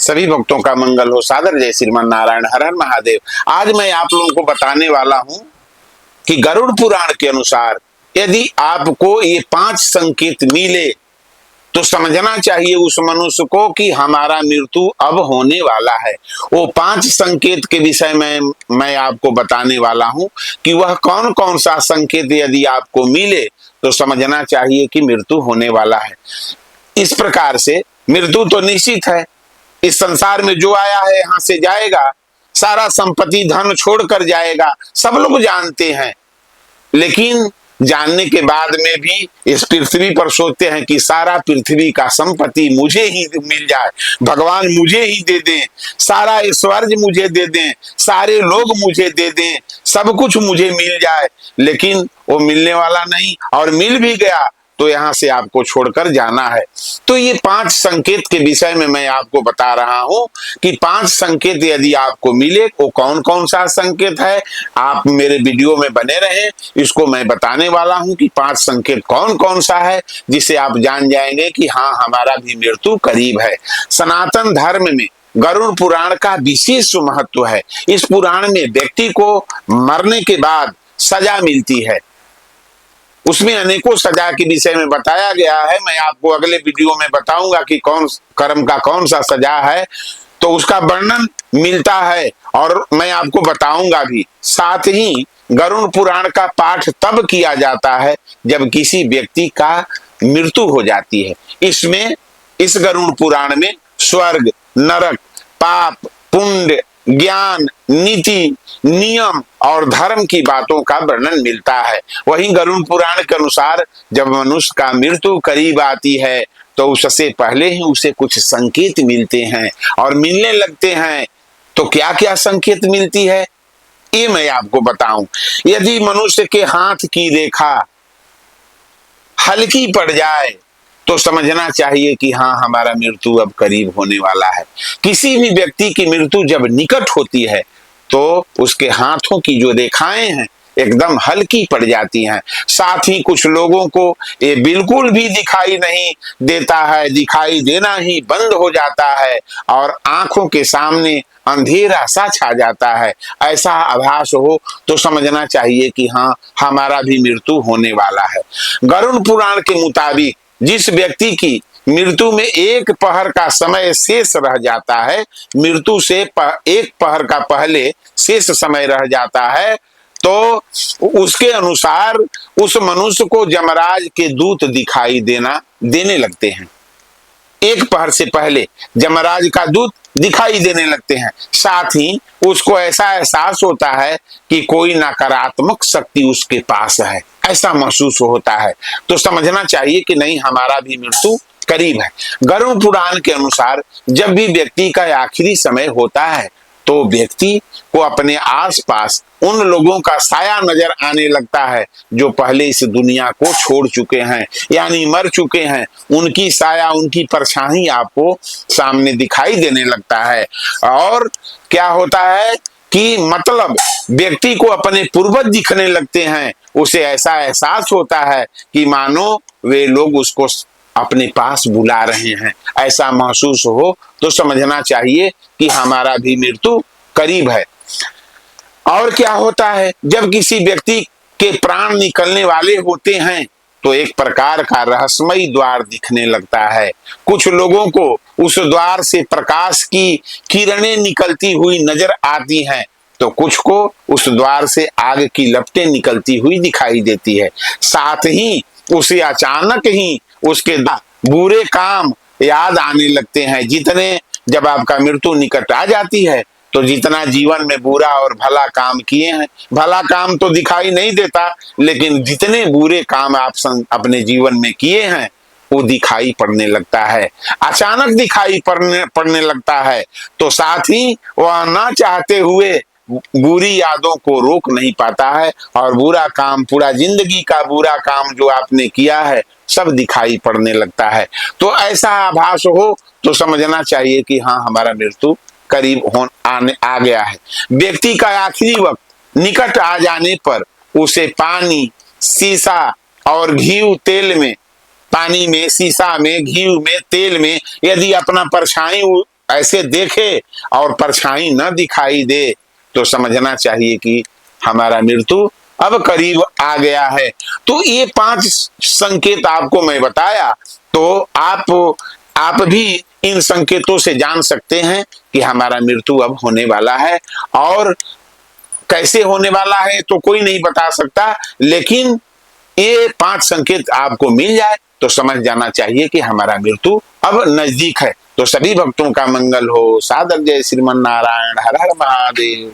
सभी भक्तों का मंगल हो। सादर जय श्रीमान नारायण। हर हर महादेव। आज मैं आप लोगों को बताने वाला हूं कि गरुड़ पुराण के अनुसार यदि आपको ये 5 संकेत मिले तो समझना चाहिए उस मनुष्य को कि हमारा मृत्यु अब होने वाला है। वो 5 संकेत के विषय में मैं आपको बताने वाला हूं कि वह कौन कौन सा संकेत यदि आपको मिले तो समझना चाहिए कि मृत्यु होने वाला है। इस प्रकार से मृत्यु तो निश्चित है। इस संसार में जो आया है यहां से जाएगा, सारा संपत्ति धन छोड़कर जाएगा, सब लोग जानते हैं। लेकिन जानने के बाद में भी इस पृथ्वी पर सोचते हैं कि सारा पृथ्वी का संपत्ति मुझे ही मिल जाए, भगवान मुझे ही दे दें, सारा ऐश्वर्य मुझे दे दें, सारे लोग मुझे दे दें, सब कुछ मुझे मिल जाए। लेकिन वो मिलने वाला नहीं, और मिल भी गया तो यहां से आपको छोड़कर जाना है। तो ये 5 संकेत के विषय में मैं आपको बता रहा हूं कि 5 संकेत यदि आपको मिले वो कौन कौन सा संकेत है। आप मेरे वीडियो में बने रहें, इसको मैं बताने वाला हूं कि 5 संकेत कौन कौन सा है जिसे आप जान जाएंगे कि हाँ हमारा भी मृत्यु करीब है। सनातन धर्म में गरुड़ पुराण का विशेष महत्व है। इस पुराण में व्यक्ति को मरने के बाद सजा मिलती है। उसमें अनेकों सजा के विषय में बताया गया है। मैं आपको अगले वीडियो में बताऊंगा कि कौन कर्म का कौन सा सजा है, तो उसका वर्णन मिलता है और मैं आपको बताऊंगा भी। साथ ही गरुड़ पुराण का पाठ तब किया जाता है जब किसी व्यक्ति का मृत्यु हो जाती है। इसमें इस गरुड़ पुराण में स्वर्ग, नरक, पाप, पुण्य, ज्ञान, नीति, नियम और धर्म की बातों का वर्णन मिलता है। वहीं गरुड़ पुराण के अनुसार जब मनुष्य का मृत्यु करीब आती है तो उससे पहले ही उसे कुछ संकेत मिलते हैं और मिलने लगते हैं। तो क्या क्या संकेत मिलती है ये मैं आपको बताऊं। यदि मनुष्य के हाथ की रेखा हल्की पड़ जाए तो समझना चाहिए कि हाँ हमारा मृत्यु अब करीब होने वाला है। किसी भी व्यक्ति की मृत्यु जब निकट होती है तो उसके हाथों की जो रेखाएं हैं एकदम हल्की पड़ जाती हैं। साथ ही कुछ लोगों को ये बिल्कुल भी दिखाई नहीं देता है, दिखाई देना ही बंद हो जाता है और आंखों के सामने अंधेरा सा छा जाता है। ऐसा आभास हो तो समझना चाहिए कि हाँ हमारा भी मृत्यु होने वाला है। गरुड़ पुराण के मुताबिक जिस व्यक्ति की मृत्यु में 1 पहर का समय शेष रह जाता है, मृत्यु से 1 पहर का पहले शेष समय रह जाता है, तो उसके अनुसार उस मनुष्य को यमराज के दूत दिखाई देने लगते हैं। 1 पहर से पहले यमराज का दूत दिखाई देने लगते हैं। साथ ही उसको ऐसा एहसास होता है कि कोई नकारात्मक शक्ति उसके पास है, ऐसा महसूस होता है। तो समझना चाहिए कि नहीं हमारा भी मृत्यु करीब है। गरुड़ पुराण के अनुसार जब भी व्यक्ति का आखिरी समय होता है तो व्यक्ति को अपने आसपास उन लोगों का साया नजर आने लगता है जो पहले इस दुनिया को छोड़ चुके हैं, यानी मर चुके हैं। उनकी साया, उनकी परछाई आपको सामने दिखाई देने लगता है। और क्या होता है कि मतलब व्यक्ति को अपने पूर्वज दिखने लगते हैं। उसे ऐसा एहसास होता है कि मानो वे लोग उसको अपने पास बुला रहे हैं। ऐसा महसूस हो तो समझना चाहिए कि हमारा भी मृत्यु करीब है। और क्या होता है जब किसी व्यक्ति के प्राण निकलने वाले होते हैं तो एक प्रकार का रहस्यमय द्वार दिखने लगता है। कुछ लोगों को उस द्वार से प्रकाश की किरणें निकलती हुई नजर आती हैं, तो कुछ को उस द्वार से आग की लपटें निकलती हुई दिखाई देती है। साथ ही उसे अचानक ही उसके बुरे काम याद आने लगते हैं। जितने जब आपका मृत्यु निकट आ जाती है तो जितना जीवन में बुरा और भला काम किए हैं, भला काम तो दिखाई नहीं देता, लेकिन जितने बुरे काम आप अपने जीवन में किए हैं वो दिखाई पड़ने लगता है, अचानक दिखाई पड़ने लगता है। तो साथ ही वह ना चाहते हुए बुरी यादों को रोक नहीं पाता है और बुरा काम, पूरा जिंदगी का बुरा काम जो आपने किया है सब दिखाई पड़ने लगता है। तो ऐसा आभास हो तो समझना चाहिए कि हाँ हमारा मृत्यु करीब आ गया है। व्यक्ति का आखिरी वक्त निकट आ जाने पर उसे पानी, शीशा और घी तेल में, पानी में, शीशा में, घी में, तेल में यदि अपना परछाई ऐसे देखे और परछाई न दिखाई दे तो समझना चाहिए कि हमारा मृत्यु अब करीब आ गया है। तो ये 5 संकेत आपको मैं बताया, तो आप भी इन संकेतों से जान सकते हैं कि हमारा मृत्यु अब होने वाला है। और कैसे होने वाला है तो कोई नहीं बता सकता, लेकिन ये 5 संकेत आपको मिल जाए तो समझ जाना चाहिए कि हमारा मृत्यु अब नजदीक है। तो सभी भक्तों का मंगल हो। सादर जय श्रीमन नारायण। हर हर महादेव।